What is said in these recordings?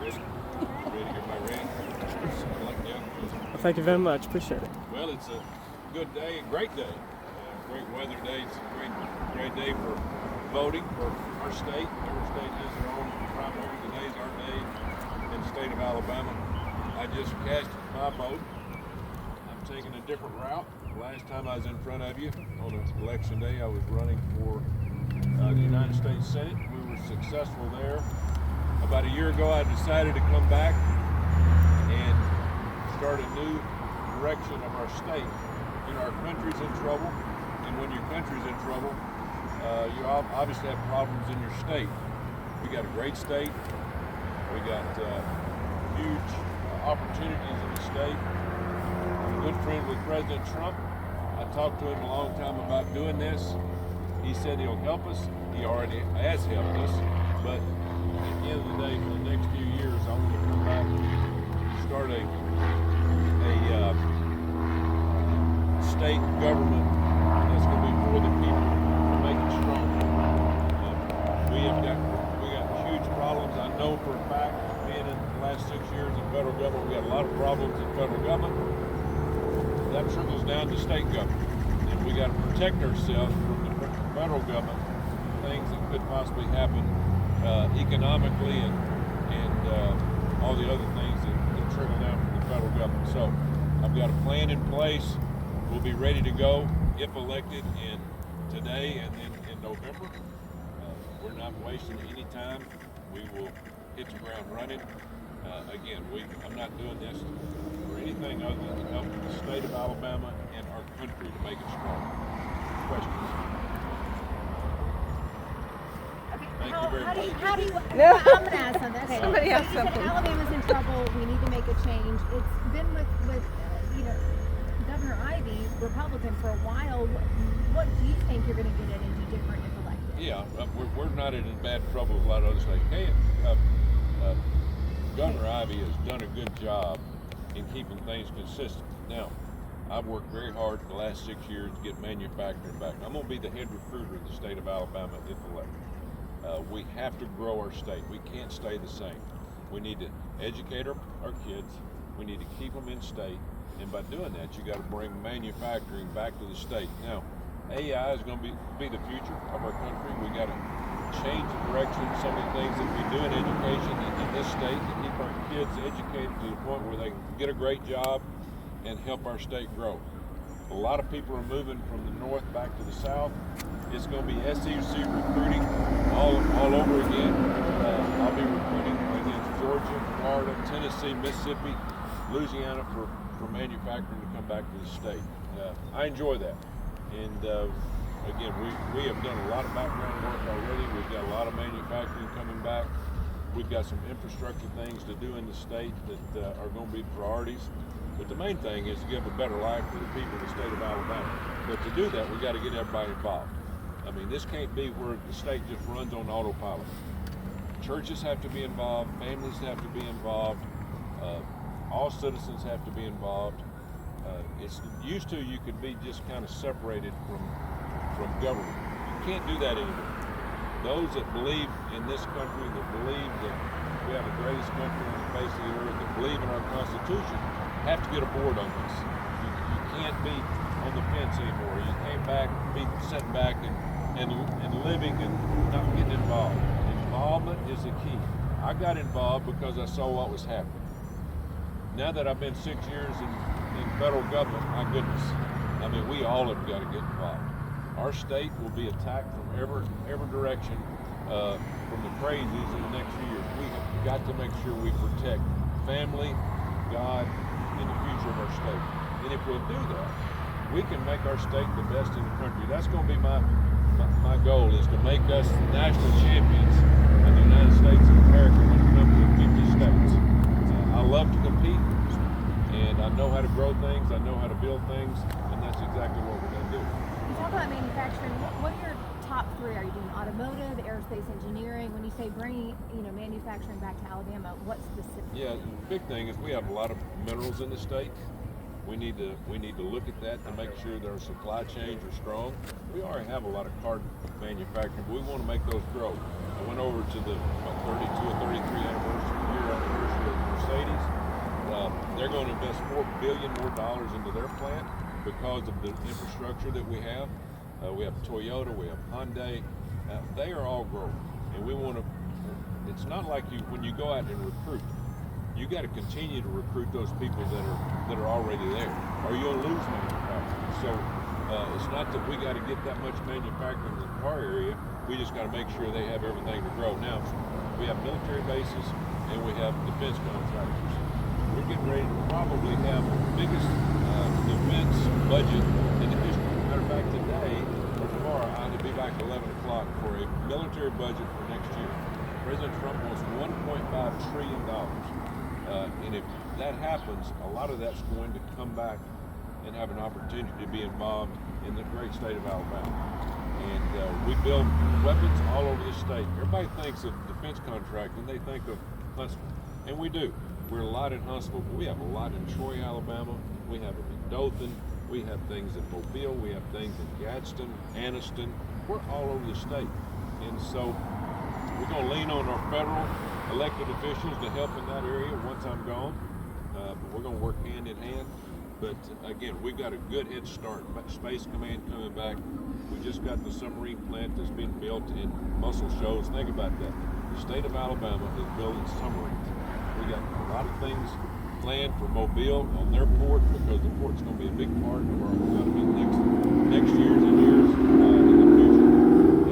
Ready? Everybody ready? Well, thank you very much. Appreciate it. Well, it's a good day, a great day. Great weather day. It's a great day for voting for our state. Every state has their own primary. Today's our day in the state of Alabama. I just cast my vote. I'm taking a different route. Last time I was in front of you on election day, I was running for the United States Senate. We were successful there. About a year ago, I decided to come back and start a new direction of our state. You know, our country's in trouble, and when your country's in trouble, you obviously have problems in your state. We got a great state. We got huge opportunities in the state. I'm a good friend with President Trump. I talked to him a long time about doing this. He said he'll help us. He already has helped us. But at the end of the day, for the next few years, I want to come back and start a state government that's going to be for the people to make it strong. We got huge problems. I know for a fact, being in the last 6 years in federal government, we got a lot of problems in federal government. That trickles down to state government, and we got to protect ourselves from the federal government, things that could possibly happen economically and all the other things that trickle down from the federal government. So I've got a plan in place. We'll be ready to go if elected today and then in November. We're not wasting any time. We will hit the ground running. Again, I'm not doing this for anything other than to help the state of Alabama and our country to make it strong. Questions? Thank you very much. How do you, I'm going to ask something. Okay. Somebody ask You said something. Alabama's in trouble. We need to make a change. It's been with Governor Ivey, Republican, for a while. What do you think you're going to get it and do different if elected? Yeah, we're not in bad trouble with a lot of other states. Hey, Governor Ivey has done a good job in keeping things consistent. Now, I've worked very hard the last 6 years to get manufacturing back. I'm going to be the head recruiter of the state of Alabama if elected. We have to grow our state. We can't stay the same. We need to educate our kids. We need to keep them in state. And by doing that, you got to bring manufacturing back to the state. Now, AI is going to be the future of our country. We got to change the direction of some of the things that we do in education in this state to keep our kids educated to the point where they can get a great job and help our state grow. A lot of people are moving from the north back to the south. It's going to be SEC recruiting all over again. I'll be recruiting against Georgia, Florida, Tennessee, Mississippi, Louisiana for manufacturing to come back to the state. I enjoy that. And again, we have done a lot of background work already. We've got a lot of manufacturing coming back. We've got some infrastructure things to do in the state that are going to be priorities. But the main thing is to give a better life to the people of the state of Alabama. But to do that, we got to get everybody involved. I mean, this can't be where the state just runs on autopilot. Churches have to be involved. Families have to be involved. All citizens have to be involved. It's used to you could be just kind of separated from government. You can't do that anymore. Those that believe in this country, that believe that we have the greatest country on the face of the earth, that believe in our Constitution, have to get aboard on this. You can't be on the fence anymore. You can't be sitting back and living and not getting involved. Involvement is the key. I got involved because I saw what was happening. Now that I've been 6 years in federal government, my goodness, I mean, we all have got to get involved. Our state will be attacked from every direction from the crazies in the next few years. We have got to make sure we protect family, God, and the future of our state. And if we'll do that, we can make our state the best in the country. That's going to be my goal, is to make us national champions of the United States of America when it comes to 50 states. I love to compete, and I know how to grow things, I know how to build things, and that's exactly what we're going to do. You talk about manufacturing. What are your top three? Are you doing automotive, aerospace engineering? When you say bringing manufacturing back to Alabama, what specific? Yeah, the big thing is we have a lot of minerals in the state. We need to look at that to make sure that our supply chains are strong. We already have a lot of car manufacturing, but we want to make those grow. I went over to the 32 or 33 anniversary year going to invest $4 billion more into their plant because of the infrastructure that we have. We have Toyota, we have Hyundai. They are all growing, and we want to. It's not like when you go out and recruit. You got to continue to recruit those people that are already there, or you'll lose manufacturing. So it's not that we got to get that much manufacturing in the car area. We just got to make sure they have everything to grow. Now we have military bases and we have defense contractors. We're getting ready to probably have the biggest defense budget in the history. Matter of fact, today or tomorrow I will be back at 11 o'clock for a military budget for next year. President Trump wants $1.5 trillion. And if that happens, a lot of that's going to come back and have an opportunity to be involved in the great state of Alabama. And we build weapons all over the state. Everybody thinks of defense contracting, they think of Huntsville. And we do. We're a lot in Huntsville, but we have a lot in Troy, Alabama. We have it in Dothan. We have things in Mobile. We have things in Gadsden, Anniston. We're all over the state. And so we're going to lean on our federal elected officials to help in that area once I'm gone. But we're going to work hand in hand. But again, we've got a good head start. Space Command coming back. We just got the submarine plant that's being built in Muscle Shoals. Think about that. The state of Alabama is building submarines. We got a lot of things planned for Mobile on their port because the port's going to be a big part of our economy next years and years in the future.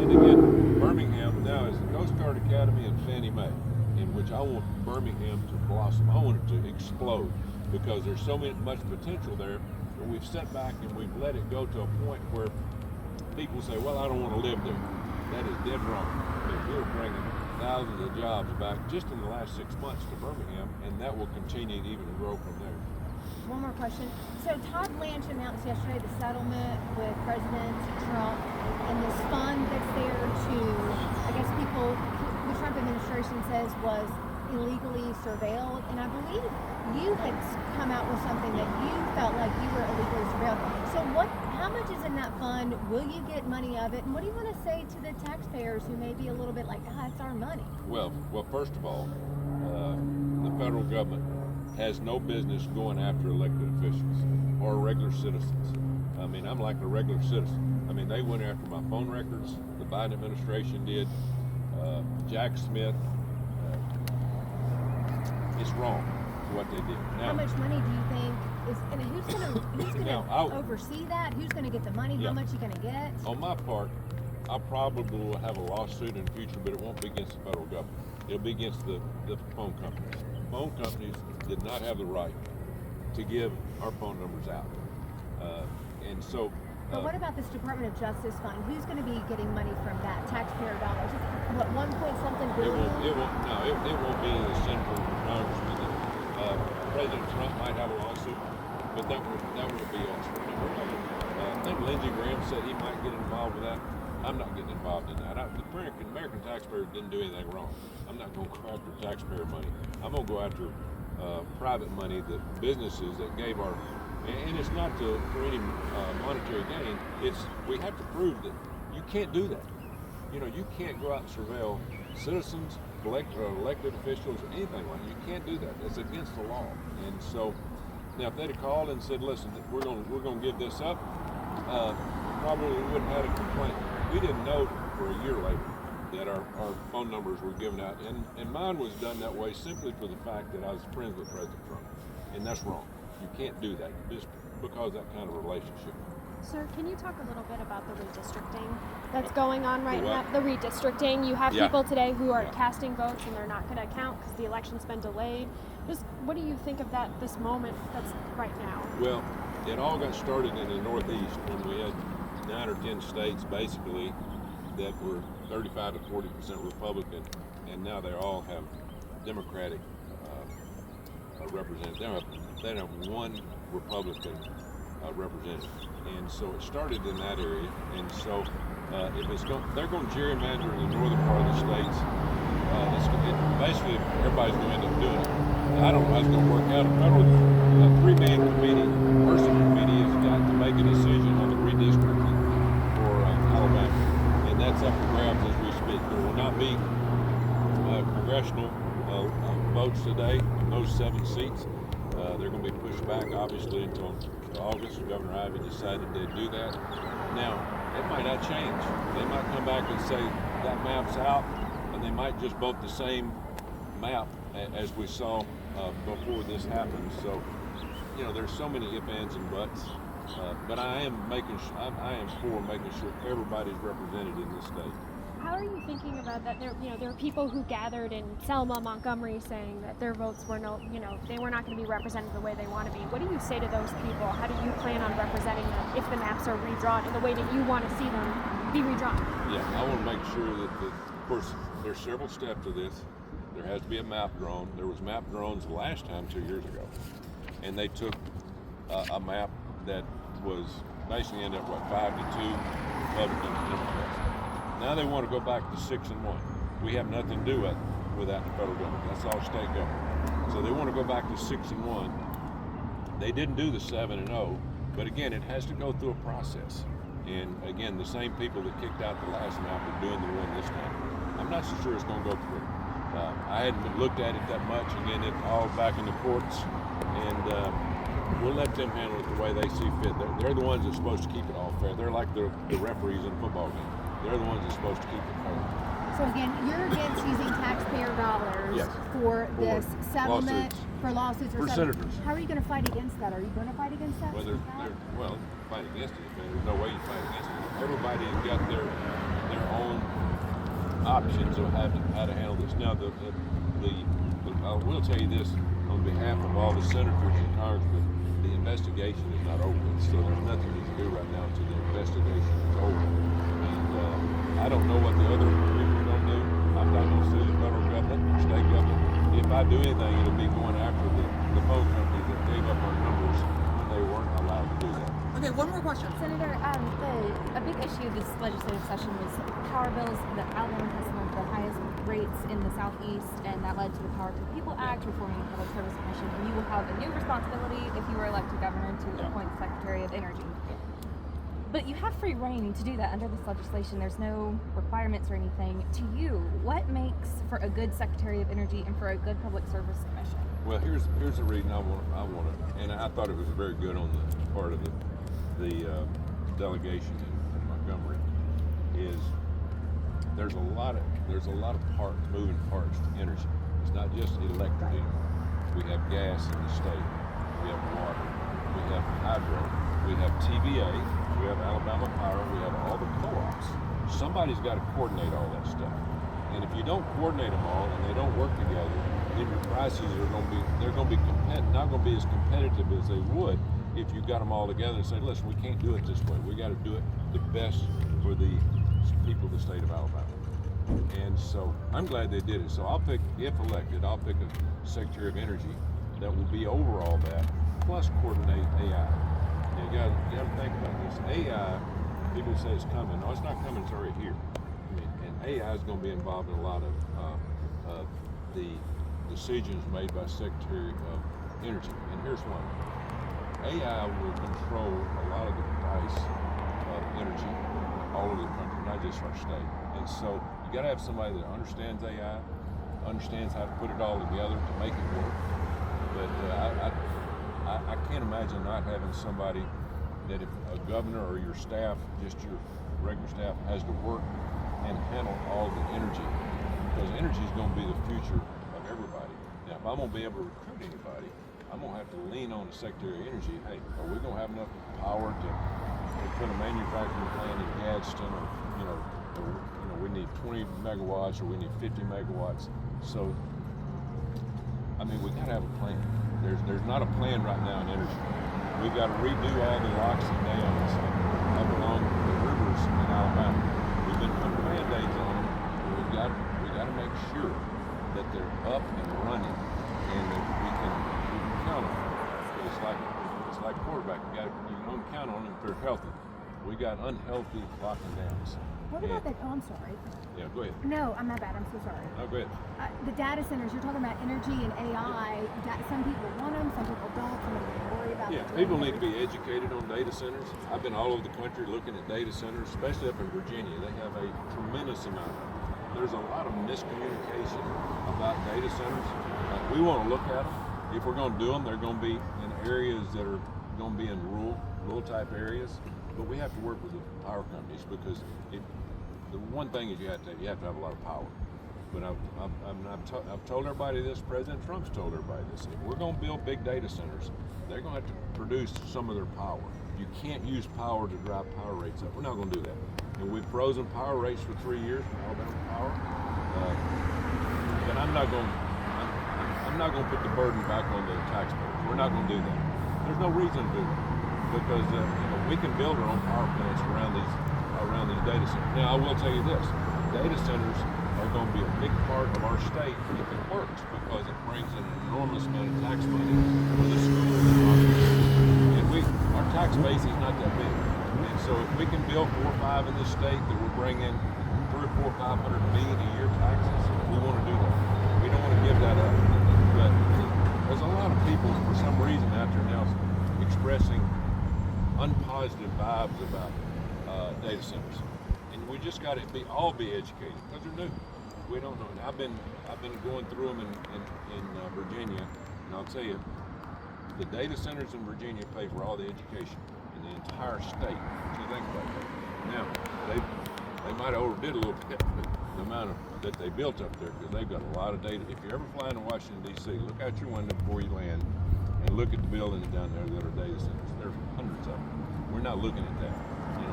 And again, Birmingham now is the Coast Guard Academy and Fannie Mae, in which I want Birmingham to blossom. I want it to explode because there's so much potential there. But we've set back and we've let it go to a point where people say, well, I don't want to live there. That is dead wrong. We're bringing thousands of jobs back just in the last 6 months to Birmingham, and that will continue to even grow from there. One more question. So Todd Blanche announced yesterday the settlement with President Trump and this fund that's there to, I guess, people the Trump administration says was illegally surveilled. And I believe you had come out with something that you felt like you were illegally surveilled. So how much is in that fund? Will you get money of it? And what do you want to say to the taxpayers who may be a little bit like, it's our money? Well, first of all, the federal government has no business going after elected officials or regular citizens. I mean, I'm like a regular citizen. I mean, they went after my phone records. The Biden administration did. Jack Smith. It's wrong what they did. Now, how much money do you think is, and who's gonna oversee that? Who's gonna get the money? Yeah. How much you gonna get? On my part, I probably will have a lawsuit in the future, but it won't be against the federal government. It'll be against the phone companies. Phone companies did not have the right to give our phone numbers out. And so. But what about this Department of Justice fund? Who's going to be getting money from that? Taxpayer dollars? What, 1 point something billion? It won't be the senator or congressman. President Trump might have a lawsuit, but that would be us. I think Lindsey Graham said he might get involved with that. I'm not getting involved in that. The American taxpayer didn't do anything wrong. I'm not going to go after taxpayer money. I'm going to go after private money that businesses that gave our. And it's not for any monetary gain. We have to prove that you can't do that. You can't go out and surveil citizens, elected officials, or anything like that. You can't do that. It's against the law. And so, now if they'd have called and said, "Listen, we're going to give this up," probably wouldn't have had a complaint. We didn't know for a year later that our phone numbers were given out, and mine was done that way simply for the fact that I was friends with President Trump, and that's wrong. You can't do that just because of that kind of relationship. Sir, can you talk a little bit about the redistricting that's going on right The now? what? The redistricting. You have Yeah. people today who are Yeah. casting votes and they're not going to count because the election's been delayed. Just what do you think of this moment that's right now? Well, it all got started in the Northeast when we had 9 or 10 states basically that were 35 to 40% Republican, and now they all have Democratic representatives. They have one Republican representative, and so it started in that area. And so they're going to gerrymander in the northern part of the states. Basically, everybody's going to end up doing it. I don't know how it's going to work out. A federal 3-man person committee has got to make a decision on the redistricting for Alabama, and that's up for grabs as we speak. There will not be congressional votes today on those 7 seats. They're going to be pushed back, obviously, until August. Governor Ivey decided they'd do that. Now, it might not change. They might come back and say that map's out, and they might just vote the same map as we saw before this happened. So, you know, there's so many ifs, ands, and buts. But I am for making sure everybody's represented in this state. How are you thinking about that? There are people who gathered in Selma, Montgomery, saying that their votes were they were not going to be represented the way they want to be. What do you say to those people? How do you plan on representing them if the maps are redrawn in the way that you want to see them be redrawn? Yeah, I want to make sure that, of course, there's several steps to this. There has to be a map drawn. There was map drawns the last time 2 years ago, and they took a map that was basically ended up 5-2 Republican Democrats. Now they want to go back to 6-1. We have nothing to do with that in the federal government. That's all state government. So they want to go back to 6-1. They didn't do the 7-0, but again, it has to go through a process. And again, the same people that kicked out the last map are doing the one this time. I'm not so sure it's going to go through. I hadn't looked at it that much. Again, it's all back in the courts, and we'll let them handle it the way they see fit. They're the ones that's supposed to keep it all fair. They're like the referees in a football game. They're the ones that's supposed to keep it fair. So again, you're against using taxpayer dollars Yes. for this settlement, lawsuits. for lawsuits or For settlements. senators. How are you going to fight against that? Are you going to fight against that? Well, fight against it. There's no way you fight against it. Everybody's got their own options of how to handle this. Now, I will tell you this on behalf of all the senators and congressmen: the investigation is not over, so there's nothing you can do right now until the investigation is over. And I don't know what the other people are going to do. I'm not going to sue the federal government or state government. If I do anything, it'll be going after the phone companies that gave up our numbers when they weren't allowed to do that. Okay, one more question. Senator, a big issue this legislative session was power bills. The Alabama has some of the highest rates in the Southeast, and that led to the Power to the People Act, reforming the Public Service Commission. And you will have a new responsibility if you were elected governor to appoint the Secretary of Energy. But you have free reign to do that under this legislation. There's no requirements or anything. To you, what makes for a good Secretary of Energy and for a good Public Service Commission? Well, here's the reason I want to, and I thought it was very good on the part of the delegation in Montgomery. Is there's a lot of moving parts to energy. It's not just electric anymore. We have gas in the state. We have water. We have hydro. We have TVA. We have Alabama Power. We have all the co-ops. Somebody's got to coordinate all that stuff. And if you don't coordinate them all and they don't work together, then your prices are going to be not going to be as competitive as they would if you got them all together and say, listen, we can't do it this way. We got to do it the best for the people of the state of Alabama. And so I'm glad they did it. So if elected, I'll pick a Secretary of Energy that will be over all that, plus coordinate AI. You got to think about this. AI, people say it's coming. No, it's not coming. It's already here. And AI is going to be involved in a lot of the decisions made by Secretary of Energy. And here's one. AI will control a lot of the price of energy all over the country, not just our state. And so you got to have somebody that understands AI, understands how to put it all together to make it work. But I can't imagine not having somebody that if a governor or your staff, just your regular staff, has to work and handle all the energy, because energy is going to be the future of everybody. Now, if I'm going to be able to recruit anybody, I'm going to have to lean on the Secretary of Energy. Hey, are we going to have enough power to put a manufacturing plant in Gadsden, or we need 20 megawatts, or we need 50 megawatts? So, I mean, we got to have a plan. There's not a plan right now in energy. We've got to redo all the locks and dams up along the rivers in Alabama. We've been putting band-aids on them, and we got to make sure that they're up and running, and that we can count on them. It's like quarterback. You can only count on them if they're healthy. We got unhealthy locking downs. What about that? Oh, I'm sorry. Yeah, go ahead. No, I'm not bad. I'm so sorry. No, go ahead. The data centers, you're talking about energy and AI. Some people want them, some people don't. Some people worry about Yeah, them. people need to be educated on data centers. I've been all over the country looking at data centers, especially up in Virginia. They have a tremendous amount of them. There's a lot of miscommunication about data centers. We want to look at them, if we're going to do them, they're going to be in areas that are going to be in rural type areas. But we have to work with the power companies because the one thing is you have to have a lot of power. But I've told everybody this. President Trump's told everybody this. If we're going to build big data centers, they're going to have to produce some of their power. You can't use power to drive power rates up. We're not going to do that. And we've frozen power rates for 3 years from Alabama Power. And I'm not going to put the burden back on the taxpayers. We're not going to do that. There's no reason to do that because we can build our own power plants around these data centers. Now I will tell you this: data centers are going to be a big part of our state if it works because it brings in an enormous amount of tax money for the schools and hospitals. And our tax base is not that big. And so if we can build 4 or 5 in this state that will bring in 300 or 400 or 500 million a year taxes, we want to do that. We don't want to give that up. But there's a lot of people for some reason out there now expressing unpositive vibes about data centers. And we just got to all be educated because they're new. We don't know. And I've been going through them in Virginia, and I'll tell you, the data centers in Virginia pay for all the education in the entire state. So think about that. Now they might have overdid a little bit, but the amount that they built up there because they've got a lot of data. If you're ever flying to Washington D.C., look out your window before you land and look at the buildings down there that are data centers. There's hundreds of them. We're not looking at that.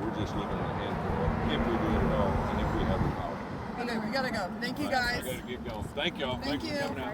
We're just looking at a handful of them, if we do it at all, and if we have the power. Okay, we gotta go. Thank you, guys. I gotta get going. Thank y'all. Thank Thanks you. for coming out.